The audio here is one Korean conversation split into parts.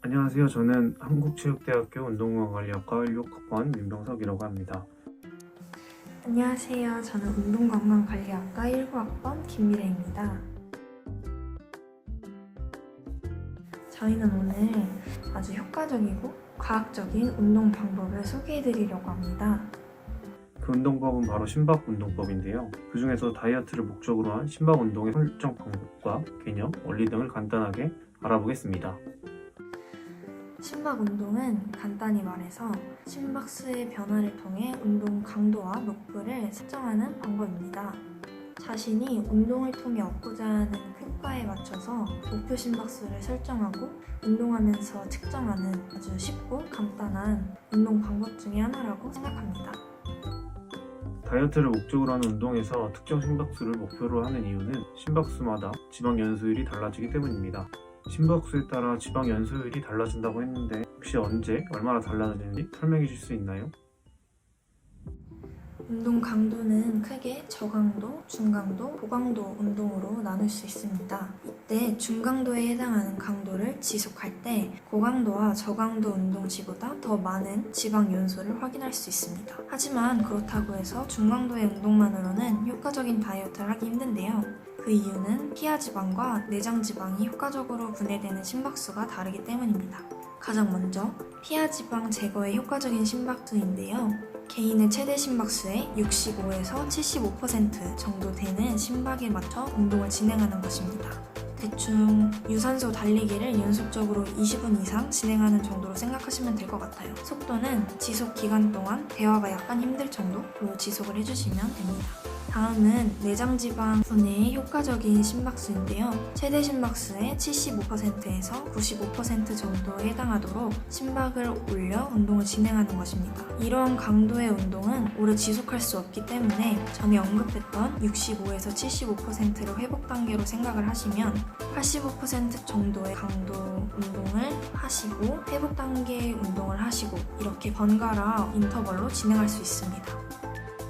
안녕하세요. 저는 한국체육대학교 운동건강관리학과 16학번 민병석이라고 합니다. 안녕하세요. 저는 운동건강관리학과 19학번 김미래입니다. 저희는 오늘 아주 효과적이고 과학적인 운동 방법을 소개해드리려고 합니다. 그 운동법은 바로 심박운동법인데요. 그 중에서 다이어트를 목적으로 한 심박운동의 설정 방법과 개념, 원리 등을 간단하게 알아보겠습니다. 심박 운동은 간단히 말해서 심박수의 변화를 통해 운동 강도와 높이를 측정하는 방법입니다. 자신이 운동을 통해 얻고자 하는 효과에 맞춰서 목표 심박수를 설정하고 운동하면서 측정하는 아주 쉽고 간단한 운동 방법 중에 하나라고 생각합니다. 다이어트를 목적으로 하는 운동에서 특정 심박수를 목표로 하는 이유는 심박수마다 지방 연소율이 달라지기 때문입니다. 심박수에 따라 지방 연소율이 달라진다고 했는데 혹시 언제, 얼마나 달라지는지 설명해 줄 수 있나요? 운동 강도는 크게 저강도, 중강도, 고강도 운동으로 나눌 수 있습니다. 이때 중강도에 해당하는 강도를 지속할 때 고강도와 저강도 운동치보다 더 많은 지방 연소를 확인할 수 있습니다. 하지만 그렇다고 해서 중강도의 운동만으로는 효과적인 다이어트를 하기 힘든데요. 그 이유는 피하지방과 내장지방이 효과적으로 분해되는 심박수가 다르기 때문입니다. 가장 먼저 피하지방 제거에 효과적인 심박수인데요. 개인의 최대 심박수의 65에서 75% 정도 되는 심박에 맞춰 운동을 진행하는 것입니다. 대충 유산소 달리기를 연속적으로 20분 이상 진행하는 정도로 생각하시면 될 것 같아요. 속도는 지속 기간 동안 대화가 약간 힘들 정도로 지속을 해주시면 됩니다. 다음은 내장지방 분해에 효과적인 심박수인데요. 최대 심박수의 75%에서 95% 정도에 해당하도록 심박을 올려 운동을 진행하는 것입니다. 이러한 강도의 운동은 오래 지속할 수 없기 때문에 전에 언급했던 65에서 75%를 회복 단계로 생각을 하시면 85% 정도의 강도 운동을 하시고 회복 단계의 운동을 하시고 이렇게 번갈아 인터벌로 진행할 수 있습니다.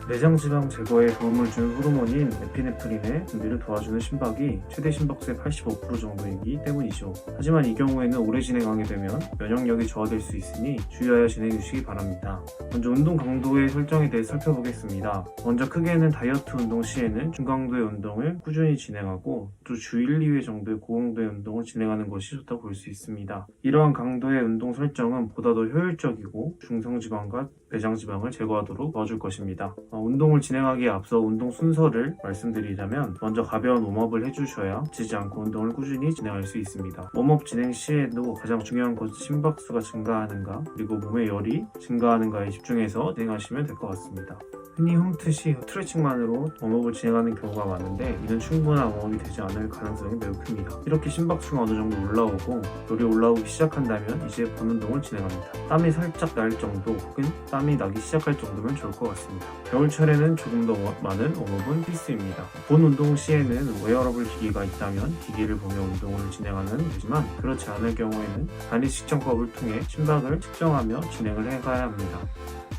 내장지방 제거에 도움을 주는 호르몬인 에피네프린의 분비를 도와주는 심박이 최대 심박수의 85% 정도이기 때문이죠. 하지만 이 경우에는 오래 진행하게 되면 면역력이 저하될 수 있으니 주의하여 진행해 주시기 바랍니다. 먼저 운동 강도의 설정에 대해 살펴보겠습니다. 먼저 크게는 다이어트 운동 시에는 중강도의 운동을 꾸준히 진행하고 또 주 1, 2회 정도의 고강도의 운동을 진행하는 것이 좋다고 볼 수 있습니다. 이러한 강도의 운동 설정은 보다 더 효율적이고 중성지방과 내장지방을 제거하도록 도와줄 것입니다. 운동을 진행하기에 앞서 운동 순서를 말씀드리자면 먼저 가벼운 웜업을 해주셔야 지지 않고 운동을 꾸준히 진행할 수 있습니다. 웜업 진행 시에도 가장 중요한 것은 심박수가 증가하는가 그리고 몸의 열이 증가하는가에 집중해서 진행하시면 될 것 같습니다. 흔히 홈트시 스트레칭만으로 웜업을 진행하는 경우가 많은데 이는 충분한 웜업이 되지 않을 가능성이 매우 큽니다. 이렇게 심박수가 어느 정도 올라오고 열이 올라오기 시작한다면 이제 본 운동을 진행합니다. 땀이 살짝 날 정도 혹은 땀이 나기 시작할 정도면 좋을 것 같습니다. 겨울철에는 조금 더 많은 웜업은 필수입니다. 본 운동 시에는 웨어러블 기기가 있다면 기기를 보며 운동을 진행하면 되지만 그렇지 않을 경우에는 단위 측정법을 통해 심박을 측정하며 진행을 해가야 합니다.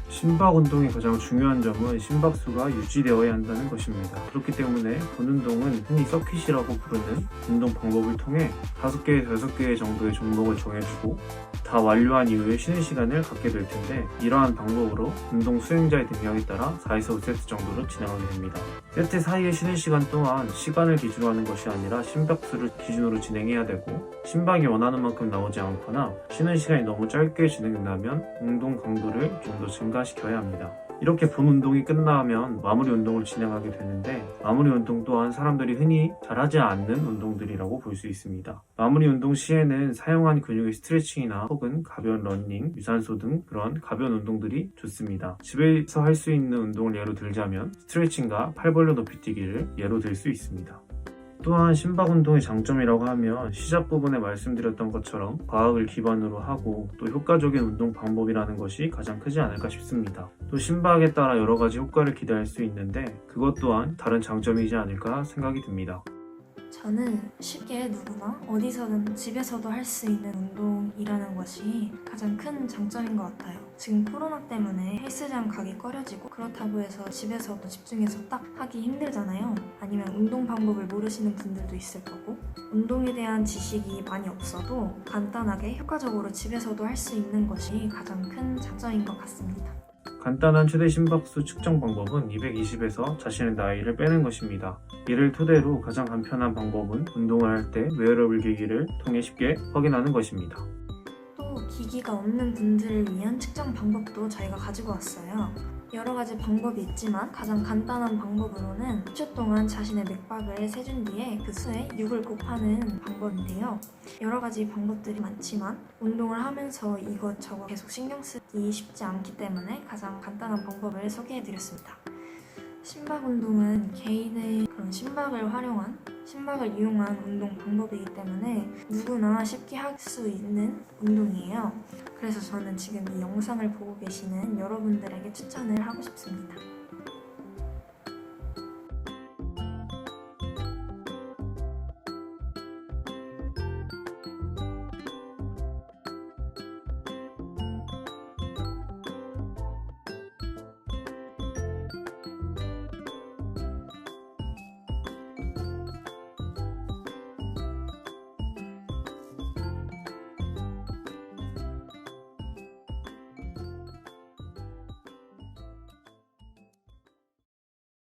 심박 운동의 가장 중요한 점은 심박수가 유지되어야 한다는 것입니다. 그렇기 때문에 본 운동은 흔히 서킷이라고 부르는 운동 방법을 통해 5개에서 6개 정도의 종목을 정해주고 다 완료한 이후에 쉬는 시간을 갖게 될 텐데 이러한 방법으로 운동 수행자의 능력에 따라 4에서 5세트 정도로 진행하게 됩니다. 세트 사이에 쉬는 시간 또한 시간을 기준으로 하는 것이 아니라 심박수를 기준으로 진행해야 되고 심박이 원하는 만큼 나오지 않거나 쉬는 시간이 너무 짧게 진행된다면 운동 강도를 좀 더 증가시켜야 합니다. 이렇게 본 운동이 끝나면 마무리 운동을 진행하게 되는데 마무리 운동 또한 사람들이 흔히 잘하지 않는 운동들이라고 볼 수 있습니다. 마무리 운동 시에는 사용한 근육의 스트레칭이나 혹은 가벼운 러닝, 유산소 등 그런 가벼운 운동들이 좋습니다. 집에서 할 수 있는 운동을 예로 들자면 스트레칭과 팔 벌려 높이뛰기를 예로 들 수 있습니다. 또한 심박 운동의 장점이라고 하면 시작 부분에 말씀드렸던 것처럼 과학을 기반으로 하고 또 효과적인 운동 방법이라는 것이 가장 크지 않을까 싶습니다. 또 심박에 따라 여러 가지 효과를 기대할 수 있는데 그것 또한 다른 장점이지 않을까 생각이 듭니다. 저는 쉽게 누구나 어디서든 집에서도 할 수 있는 운동이라는 것이 가장 큰 장점인 것 같아요. 지금 코로나 때문에 헬스장 가기 꺼려지고 그렇다고 해서 집에서도 집중해서 딱 하기 힘들잖아요. 아니면 운동 방법을 모르시는 분들도 있을 거고 운동에 대한 지식이 많이 없어도 간단하게 효과적으로 집에서도 할 수 있는 것이 가장 큰 장점인 것 같습니다. 간단한 최대 심박수 측정 방법은 220에서 자신의 나이를 빼는 것입니다. 이를 토대로 가장 간편한 방법은 운동을 할 때 웨어러블 기기를 통해 쉽게 확인하는 것입니다. 또 기기가 없는 분들을 위한 측정 방법도 저희가 가지고 왔어요. 여러 가지 방법이 있지만 가장 간단한 방법으로는 10초 동안 자신의 맥박을 세준 뒤에 그 수에 6을 곱하는 방법인데요. 여러 가지 방법들이 많지만 운동을 하면서 이것저것 계속 신경 쓰기 쉽지 않기 때문에 가장 간단한 방법을 소개해드렸습니다. 심박 운동은 개인의 그런 심박을 이용한 운동 방법이기 때문에 누구나 쉽게 할 수 있는 운동이에요. 그래서 저는 지금 이 영상을 보고 계시는 여러분들에게 추천을 하고 싶습니다.